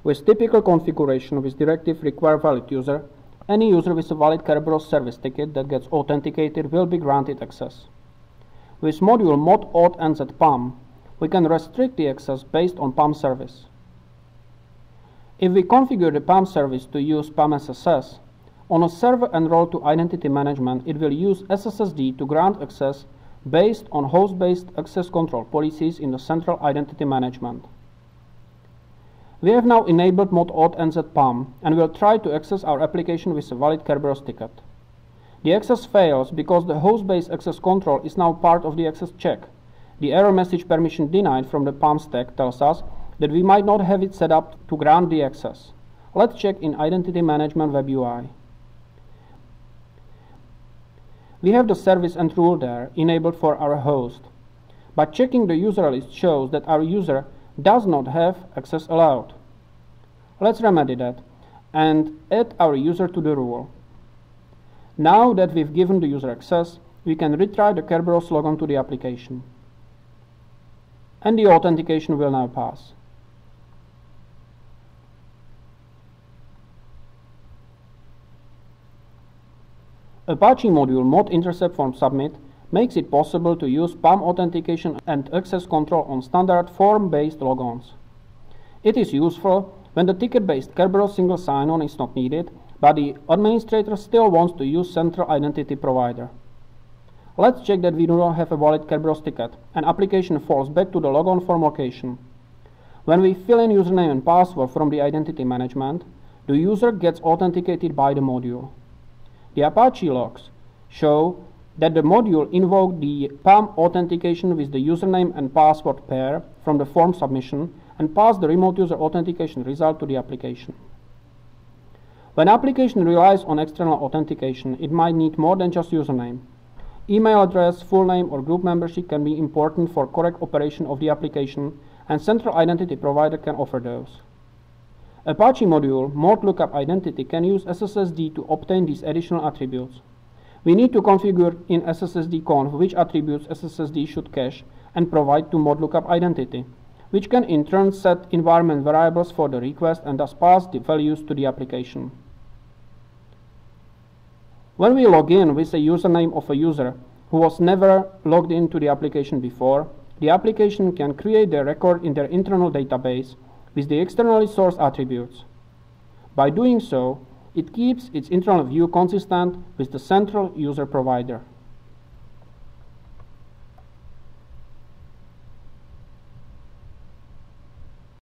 With typical configuration with directive require valid user, any user with a valid Kerberos service ticket that gets authenticated will be granted access. With module mod auth nz PAM, we can restrict the access based on PAM service. If we configure the PAM service to use PAM SSS, on a server enrolled to identity management, it will use SSSD to grant access based on host-based access control policies in the central identity management. We have now enabled mod auth nz PAM and will try to access our application with a valid Kerberos ticket. The access fails because the host-based access control is now part of the access check. The error message permission denied from the PAM stack tells us that we might not have it set up to grant the access. Let's check in Identity Management Web UI. We have the service and rule there enabled for our host, but checking the user list shows that our user does not have access allowed. Let's remedy that and add our user to the rule. Now that we've given the user access, we can retry the Kerberos logon to the application. And the authentication will now pass. Apache module mod intercept form submit makes it possible to use PAM authentication and access control on standard form-based logons. It is useful when the ticket-based Kerberos single sign-on is not needed, but the administrator still wants to use central identity provider. Let's check that we do not have a valid Kerberos ticket, and application falls back to the logon form location. When we fill in username and password from the identity management, the user gets authenticated by the module. The Apache logs show that the module invoked the PAM authentication with the username and password pair from the form submission and passed the remote user authentication result to the application. When application relies on external authentication, it might need more than just username. Email address, full name or group membership can be important for correct operation of the application, and central identity provider can offer those. Apache module mod lookup identity can use SSSD to obtain these additional attributes. We need to configure in SSSD-conf which attributes SSSD should cache and provide to mod lookup identity, which can in turn set environment variables for the request and thus pass the values to the application. When we log in with a username of a user who was never logged into the application before, the application can create their record in their internal database with the externally sourced attributes. By doing so, it keeps its internal view consistent with the central user provider.